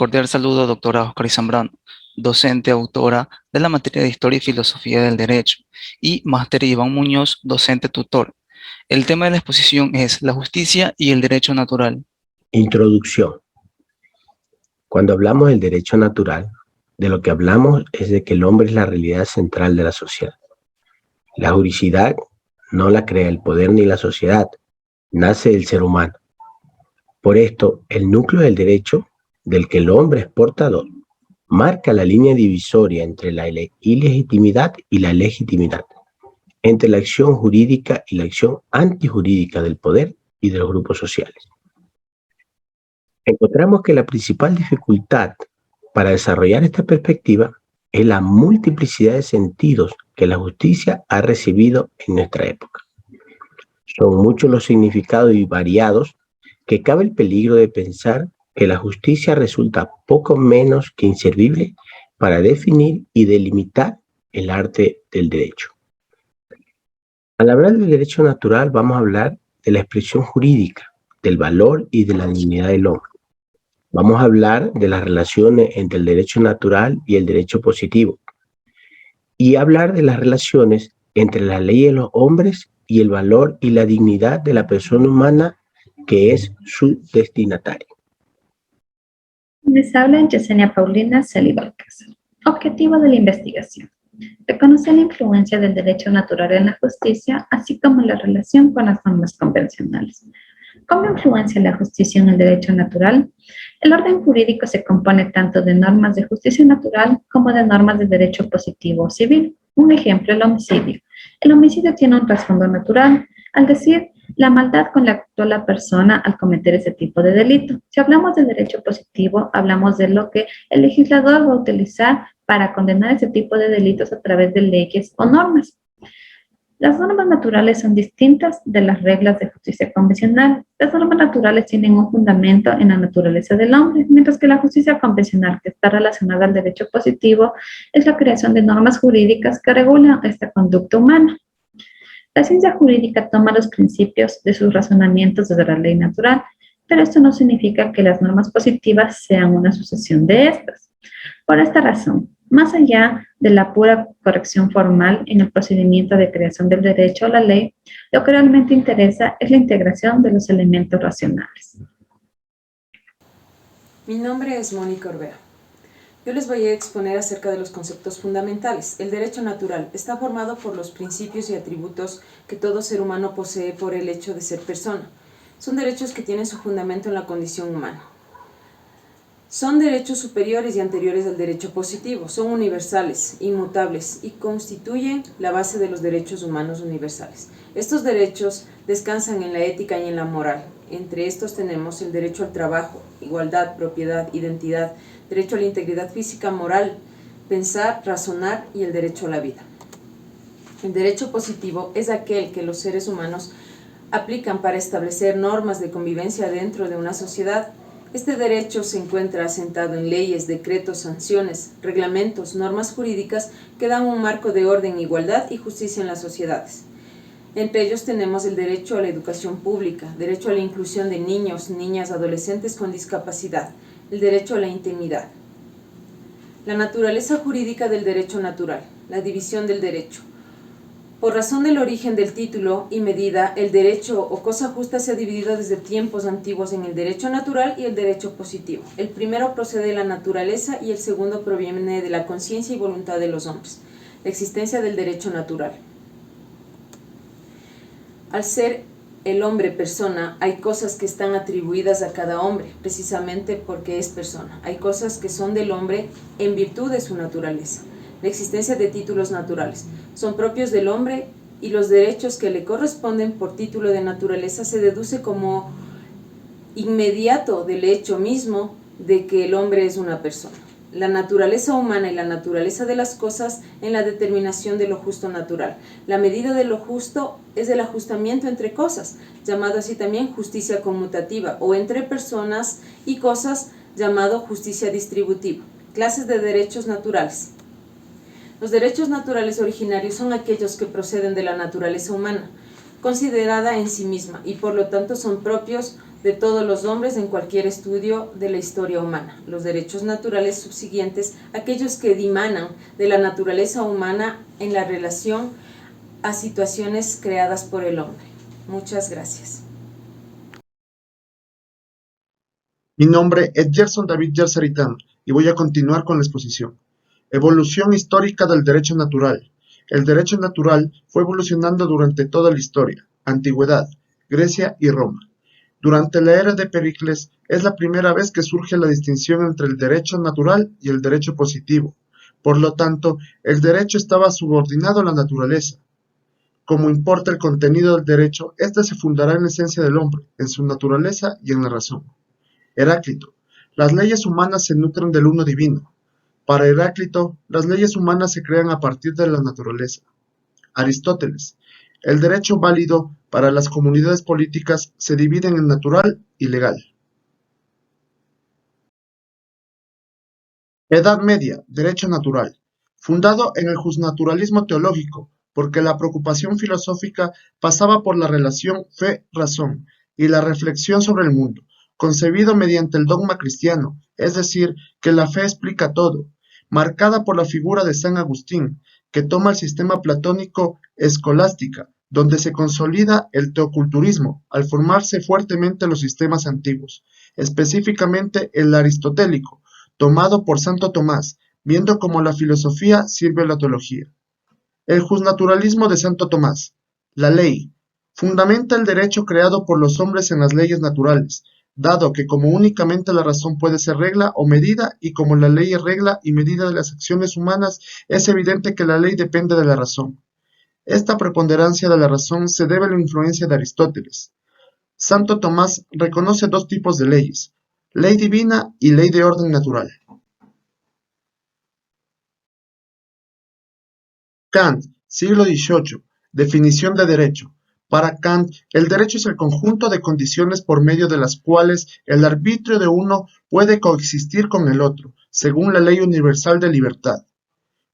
Cordial saludo, doctora Oscar Zambrano, docente autora de la materia de Historia y Filosofía del Derecho, y máster Iván Muñoz, docente tutor. El tema de la exposición es la justicia y el derecho natural. Introducción. Cuando hablamos del derecho natural, de lo que hablamos es de que el hombre es la realidad central de la sociedad. La juridicidad no la crea el poder ni la sociedad, nace del ser humano. Por esto, el núcleo del derecho, del que el hombre es portador, marca la línea divisoria entre la ilegitimidad y la legitimidad, entre la acción jurídica y la acción antijurídica del poder y de los grupos sociales. Encontramos que la principal dificultad para desarrollar esta perspectiva es la multiplicidad de sentidos que la justicia ha recibido en nuestra época. Son muchos los significados y variados que cabe el peligro de pensar que la justicia resulta poco menos que inservible para definir y delimitar el arte del derecho. Al hablar del derecho natural vamos a hablar de la expresión jurídica, del valor y de la dignidad del hombre. Vamos a hablar de las relaciones entre el derecho natural y el derecho positivo y hablar de las relaciones entre la ley de los hombres y el valor y la dignidad de la persona humana que es su destinatario. Les habla Yesenia Paulina Celi Valcázar. Objetivo de la investigación: reconocer la influencia del derecho natural en la justicia, así como la relación con las normas convencionales. ¿Cómo influencia la justicia en el derecho natural? El orden jurídico se compone tanto de normas de justicia natural como de normas de derecho positivo o civil. Un ejemplo, el homicidio. El homicidio tiene un trasfondo natural, al decir la maldad con la que actuó la persona al cometer ese tipo de delito. Si hablamos de derecho positivo, hablamos de lo que el legislador va a utilizar para condenar ese tipo de delitos a través de leyes o normas. Las normas naturales son distintas de las reglas de justicia convencional. Las normas naturales tienen un fundamento en la naturaleza del hombre, mientras que la justicia convencional, que está relacionada al derecho positivo, es la creación de normas jurídicas que regulan esta conducta humana. La ciencia jurídica toma los principios de sus razonamientos desde la ley natural, pero esto no significa que las normas positivas sean una sucesión de estas. Por esta razón, más allá de la pura corrección formal en el procedimiento de creación del derecho a la ley, lo que realmente interesa es la integración de los elementos racionales. Mi nombre es Mónica Orbea. Yo les voy a exponer acerca de los conceptos fundamentales. El derecho natural está formado por los principios y atributos que todo ser humano posee por el hecho de ser persona. Son derechos que tienen su fundamento en la condición humana. Son derechos superiores y anteriores al derecho positivo, son universales, inmutables y constituyen la base de los derechos humanos universales. Estos derechos descansan en la ética y en la moral. Entre estos tenemos el derecho al trabajo, igualdad, propiedad, identidad, derecho a la integridad física, moral, pensar, razonar y el derecho a la vida. El derecho positivo es aquel que los seres humanos aplican para establecer normas de convivencia dentro de una sociedad. Este derecho se encuentra asentado en leyes, decretos, sanciones, reglamentos, normas jurídicas que dan un marco de orden, igualdad y justicia en las sociedades. Entre ellos tenemos el derecho a la educación pública, derecho a la inclusión de niños, niñas, adolescentes con discapacidad, el derecho a la intimidad. La naturaleza jurídica del derecho natural, la división del derecho. Por razón del origen del título y medida, el derecho o cosa justa se ha dividido desde tiempos antiguos en el derecho natural y el derecho positivo. El primero procede de la naturaleza y el segundo proviene de la conciencia y voluntad de los hombres. La existencia del derecho natural. Al ser el hombre persona, hay cosas que están atribuidas a cada hombre, precisamente porque es persona. Hay cosas que son del hombre en virtud de su naturaleza. La existencia de títulos naturales son propios del hombre y los derechos que le corresponden por título de naturaleza se deduce como inmediato del hecho mismo de que el hombre es una persona. La naturaleza humana y la naturaleza de las cosas en la determinación de lo justo natural. La medida de lo justo es el ajustamiento entre cosas, llamado así también justicia conmutativa, o entre personas y cosas, llamado justicia distributiva. Clases de derechos naturales. Los derechos naturales originarios son aquellos que proceden de la naturaleza humana, considerada en sí misma, y por lo tanto son propios de todos los hombres en cualquier estudio de la historia humana. Los derechos naturales subsiguientes, aquellos que dimanan de la naturaleza humana en la relación a situaciones creadas por el hombre. Muchas gracias. Mi nombre es Gerson David Yersaritán y voy a continuar con la exposición. Evolución histórica del derecho natural. El derecho natural fue evolucionando durante toda la historia, antigüedad, Grecia y Roma. Durante la era de Pericles es la primera vez que surge la distinción entre el derecho natural y el derecho positivo. Por lo tanto, el derecho estaba subordinado a la naturaleza. Como importa el contenido del derecho, éste se fundará en la esencia del hombre, en su naturaleza y en la razón. Heráclito. Las leyes humanas se nutren del uno divino. Para Heráclito, las leyes humanas se crean a partir de la naturaleza. Aristóteles. El derecho válido para las comunidades políticas se divide en natural y legal. Edad Media, derecho natural. Fundado en el justnaturalismo teológico, porque la preocupación filosófica pasaba por la relación fe-razón y la reflexión sobre el mundo, concebido mediante el dogma cristiano, es decir, que la fe explica todo, marcada por la figura de San Agustín, que toma el sistema platónico escolástica, donde se consolida el teoculturismo, al formarse fuertemente los sistemas antiguos, específicamente el aristotélico, tomado por Santo Tomás, viendo cómo la filosofía sirve a la teología. El justnaturalismo de Santo Tomás. La ley. Fundamenta el derecho creado por los hombres en las leyes naturales, dado que como únicamente la razón puede ser regla o medida y como la ley es regla y medida de las acciones humanas, es evidente que la ley depende de la razón. Esta preponderancia de la razón se debe a la influencia de Aristóteles. Santo Tomás reconoce dos tipos de leyes, ley divina y ley de orden natural. Kant, siglo XVIII, definición de derecho. Para Kant, el derecho es el conjunto de condiciones por medio de las cuales el arbitrio de uno puede coexistir con el otro, según la ley universal de libertad.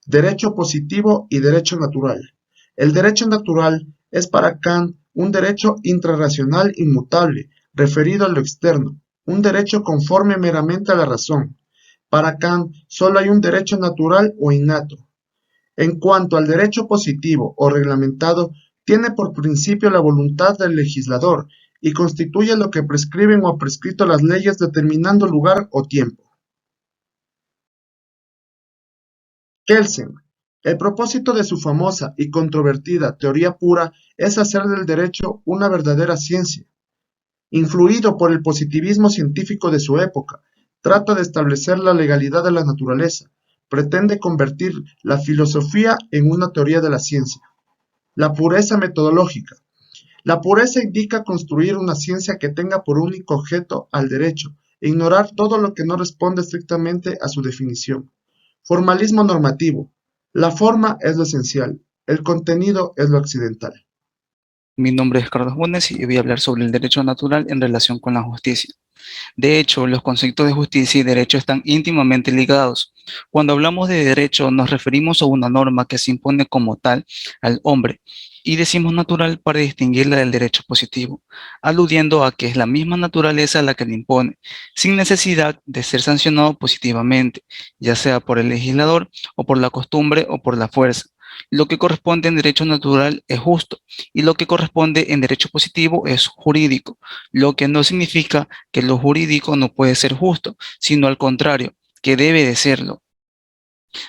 Derecho positivo y derecho natural. El derecho natural es para Kant un derecho intrarracional inmutable, referido a lo externo, un derecho conforme meramente a la razón. Para Kant solo hay un derecho natural o innato. En cuanto al derecho positivo o reglamentado, tiene por principio la voluntad del legislador y constituye lo que prescriben o ha prescrito las leyes determinando lugar o tiempo. Kelsen. El propósito de su famosa y controvertida teoría pura es hacer del derecho una verdadera ciencia. Influido por el positivismo científico de su época, trata de establecer la legalidad de la naturaleza, pretende convertir la filosofía en una teoría de la ciencia. La pureza metodológica. La pureza indica construir una ciencia que tenga por único objeto al derecho, e ignorar todo lo que no responde estrictamente a su definición. Formalismo normativo. La forma es lo esencial, el contenido es lo accidental. Mi nombre es Carlos Bones y voy a hablar sobre el derecho natural en relación con la justicia. De hecho, los conceptos de justicia y derecho están íntimamente ligados. Cuando hablamos de derecho, nos referimos a una norma que se impone como tal al hombre y decimos natural para distinguirla del derecho positivo, aludiendo a que es la misma naturaleza la que le impone, sin necesidad de ser sancionado positivamente, ya sea por el legislador o por la costumbre o por la fuerza. Lo que corresponde en derecho natural es justo y lo que corresponde en derecho positivo es jurídico, lo que no significa que lo jurídico no puede ser justo, sino al contrario, que debe de serlo.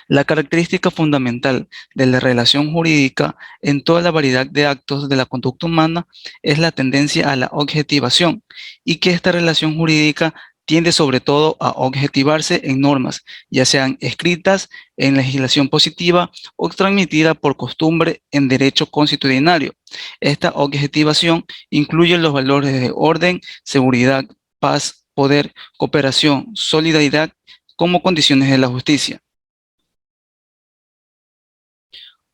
La característica fundamental de la relación jurídica en toda la variedad de actos de la conducta humana es la tendencia a la objetivación y que esta relación jurídica tiende sobre todo a objetivarse en normas, ya sean escritas en legislación positiva o transmitida por costumbre en derecho constitucionario. Esta objetivación incluye los valores de orden, seguridad, paz, poder, cooperación, solidaridad como condiciones de la justicia.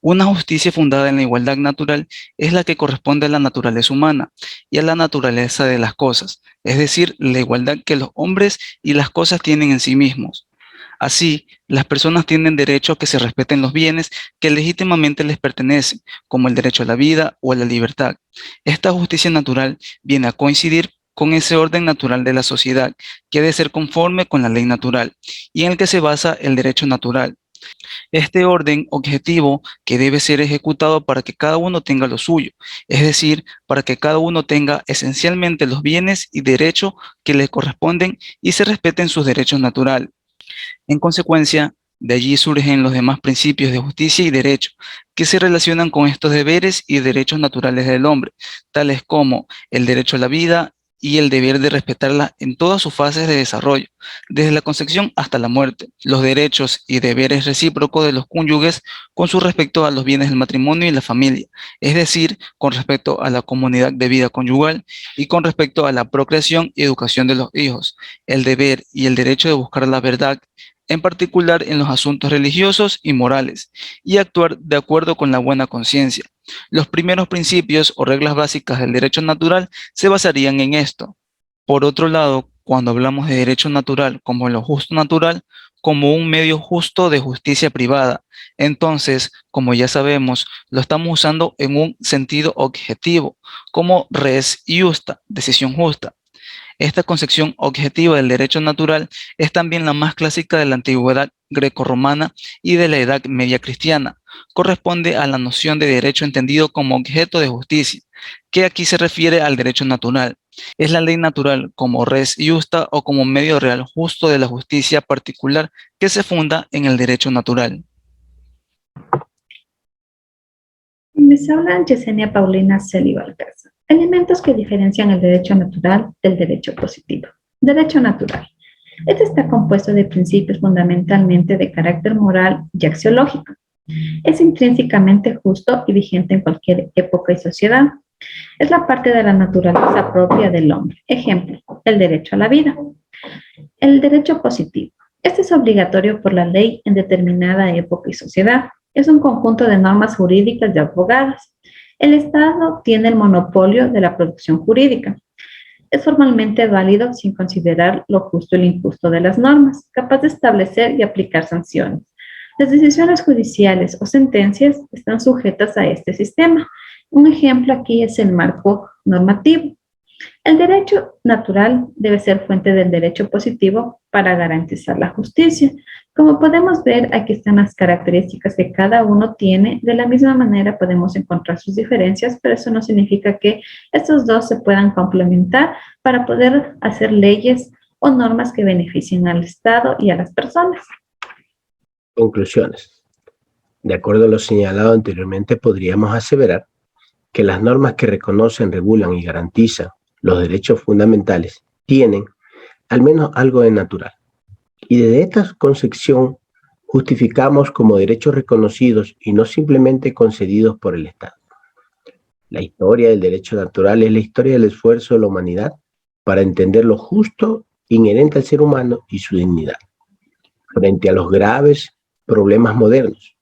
Una justicia fundada en la igualdad natural es la que corresponde a la naturaleza humana y a la naturaleza de las cosas, es decir, la igualdad que los hombres y las cosas tienen en sí mismos. Así, las personas tienen derecho a que se respeten los bienes que legítimamente les pertenecen, como el derecho a la vida o a la libertad. Esta justicia natural viene a coincidir con ese orden natural de la sociedad, que ha de ser conforme con la ley natural, y en el que se basa el derecho natural. Este orden objetivo que debe ser ejecutado para que cada uno tenga lo suyo, es decir, para que cada uno tenga esencialmente los bienes y derechos que le corresponden y se respeten sus derechos naturales. En consecuencia, de allí surgen los demás principios de justicia y derecho, que se relacionan con estos deberes y derechos naturales del hombre, tales como el derecho a la vida y el deber de respetarla en todas sus fases de desarrollo, desde la concepción hasta la muerte, los derechos y deberes recíprocos de los cónyuges con su respecto a los bienes del matrimonio y la familia, es decir, con respecto a la comunidad de vida conyugal y con respecto a la procreación y educación de los hijos, el deber y el derecho de buscar la verdad, en particular en los asuntos religiosos y morales, y actuar de acuerdo con la buena conciencia. Los primeros principios o reglas básicas del derecho natural se basarían en esto. Por otro lado, cuando hablamos de derecho natural como lo justo natural, como un medio justo de justicia privada, entonces, como ya sabemos, lo estamos usando en un sentido objetivo, como res iusta, decisión justa. Esta concepción objetiva del derecho natural es también la más clásica de la antigüedad grecorromana y de la Edad Media cristiana. Corresponde a la noción de derecho entendido como objeto de justicia, que aquí se refiere al derecho natural. Es la ley natural como res iusta o como medio real justo de la justicia particular que se funda en el derecho natural. Les habla Yesenia Paulina Celi Valcárcel. Elementos que diferencian el derecho natural del derecho positivo. Derecho natural. Este está compuesto de principios fundamentalmente de carácter moral y axiológico. Es intrínsecamente justo y vigente en cualquier época y sociedad. Es la parte de la naturaleza propia del hombre. Ejemplo, el derecho a la vida. El derecho positivo. Este es obligatorio por la ley en determinada época y sociedad. Es un conjunto de normas jurídicas y abogadas. El Estado tiene el monopolio de la producción jurídica. Es formalmente válido sin considerar lo justo y lo injusto de las normas, capaz de establecer y aplicar sanciones. Las decisiones judiciales o sentencias están sujetas a este sistema. Un ejemplo aquí es el marco normativo. El derecho natural debe ser fuente del derecho positivo para garantizar la justicia. Como podemos ver, aquí están las características que cada uno tiene. De la misma manera podemos encontrar sus diferencias, pero eso no significa que estos dos se puedan complementar para poder hacer leyes o normas que beneficien al Estado y a las personas. Conclusiones. De acuerdo a lo señalado anteriormente, podríamos aseverar que las normas que reconocen, regulan y garantizan los derechos fundamentales tienen al menos algo de natural. Y desde esta concepción justificamos como derechos reconocidos y no simplemente concedidos por el Estado. La historia del derecho natural es la historia del esfuerzo de la humanidad para entender lo justo inherente al ser humano y su dignidad, frente a los graves problemas modernos,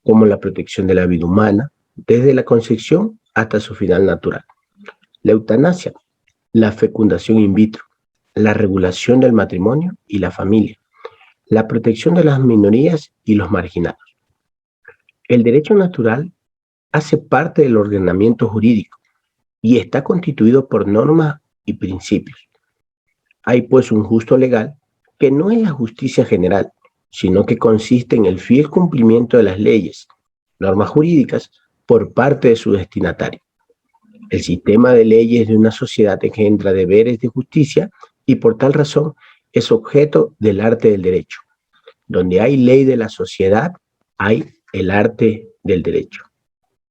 como la protección de la vida humana, desde la concepción hasta su final natural. La eutanasia, la fecundación in vitro, la regulación del matrimonio y la familia, la protección de las minorías y los marginados. El derecho natural hace parte del ordenamiento jurídico y está constituido por normas y principios. Hay pues un justo legal que no es la justicia general, sino que consiste en el fiel cumplimiento de las leyes, normas jurídicas, por parte de su destinatario. El sistema de leyes de una sociedad engendra deberes de justicia y por tal razón es objeto del arte del derecho. Donde hay ley de la sociedad, hay el arte del derecho.